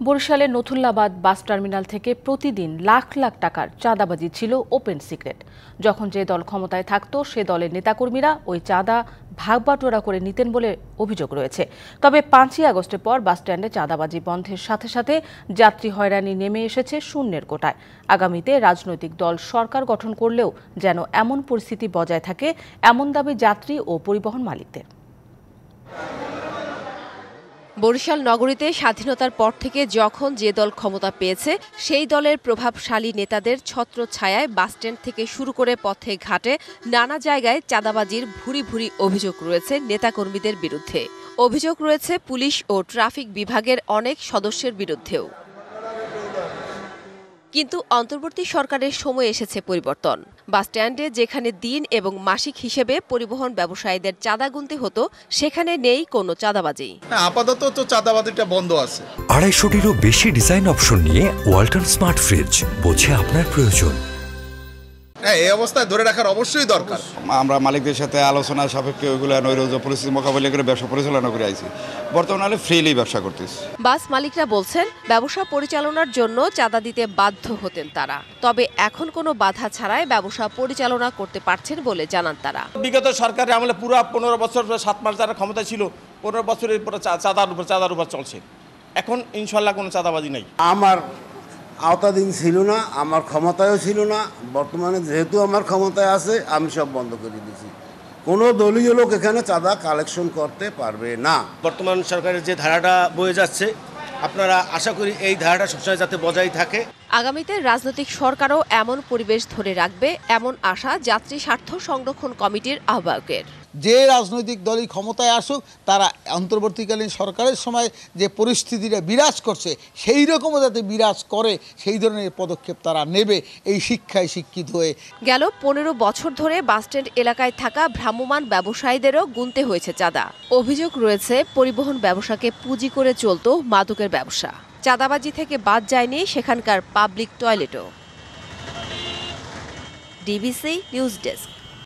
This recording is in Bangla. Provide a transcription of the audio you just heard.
বরিশালের নথুল্লাবাদ বাস টার্মিনাল থেকে প্রতিদিন লাখ লাখ টাকার চাঁদাবাজি ছিল ওপেন সিক্রেট। যখন যে দল ক্ষমতায় থাকতো সে দলের নেতাকর্মীরা ওই চাঁদা ভাগবাটোয়ারা করে নিতেন বলে অভিযোগ রয়েছে। তবে ৫ই আগস্টের পর বাসস্ট্যান্ডে চাঁদাবাজি বন্ধের সাথে সাথে যাত্রী হয়রানি নেমে এসেছে শূন্যের কোটায়। আগামীতে রাজনৈতিক দল সরকার গঠন করলেও যেন এমন পরিস্থিতি বজায় থাকে, এমন দাবি যাত্রী ও পরিবহন মালিকদের। বরিশাল নগরীতে স্বাধীনতার পর থেকে যখন যে দল ক্ষমতা পেয়েছে সেই দলের প্রভাবশালী নেতাদের ছত্রছায়ায় বাসস্ট্যান্ড থেকে শুরু করে পথে ঘাটে নানা জায়গায় চাঁদাবাজির ভুরি ভুরি অভিযোগ রয়েছে নেতাকর্মীদের বিরুদ্ধে। অভিযোগ রয়েছে পুলিশ ও ট্রাফিক বিভাগের অনেক সদস্যের বিরুদ্ধেও। কিন্তু অন্তর্বর্তী সরকারের সময় এসেছে পরিবর্তন। বাসস্ট্যান্ডে যেখানে দিন এবং মাসিক হিসেবে পরিবহন ব্যবসায়ীদের চাঁদা গুনতে হতো সেখানে নেই কোনো চাঁদাবাজি। আপাতত তো চাঁদাবাজিটা বন্ধ আছে। ২৫০টিরও বেশি ডিজাইন অপশন নিয়ে ওয়ালটন স্মার্ট ফ্রিজ, বোঝে আপনার প্রয়োজন। এই অবস্থায় ধরে রাখার অবশ্যই দরকার। আমরা মালিকদের সাথে আলোচনা সাপেক্ষে ওইগুলো নৈরাজ্য পরিস্থিতি মোকাবিলা করে ব্যবসা পরিচালনা করে আইছি। বর্তমানে ফ্রিলি ব্যবসা করতেছি। বাস মালিকরা বলছেন ব্যবসা পরিচালনার জন্য চাঁদা দিতে বাধ্য হতেন তারা, তবে এখন কোনো বাধা ছাড়াই ব্যবসা পরিচালনা করতে পারছেন বলে জানান তারা। বিগত সরকারের আমলে পুরো ১৫ বছর ৭ মাস যারা ক্ষমতা ছিল ১৫ বছরের পর চাঁদার উপর চলছে। এখন ইনশাল্লাহ কোনো চাঁদাবাজি নেই। আমার আওতাধীন ছিল না, আমার ক্ষমতায়ও ছিল না। বর্তমানে যেহেতু আমার ক্ষমতায় আছে আমি সব বন্ধ করে দিয়েছি। কোনো দলীয় লোক এখানে চাঁদা কালেকশন করতে পারবে না। বর্তমান সরকারের যে ধারাটা বয়ে যাচ্ছে, আপনারা আশা করি এই ধারাটা সবসময় যাতে বজায় থাকে। আগামীতে রাজনৈতিক সরকারও এমন পরিবেশ ধরে রাখবে এমন আশা যাত্রী স্বার্থ সংরক্ষণ কমিটির আহ্বায়কের। যে রাজনৈতিক দলই ক্ষমতায় আসুক তারা অন্তর্বর্তীকালীন সরকারের সময় যে পরিস্থিতিটা বিরাজ করছে সেই রকমও যাতে বিরাজ করে সেই ধরনের পদক্ষেপ তারা নেবে, এই শিক্ষায় শিক্ষিত হয়ে। গেল ১৫ বছর ধরে বাসস্ট্যান্ড এলাকায় থাকা ভ্রাম্যমাণ ব্যবসায়ীদেরও গুনতে হয়েছে চাঁদা। অভিযোগ রয়েছে পরিবহন ব্যবসাকে পুঁজি করে চলত মাদকের ব্যবসা। চাঁদাবাজি থেকে বাদ যায়নি সেখানকার পাবলিক টয়লেটও। DBC news desk.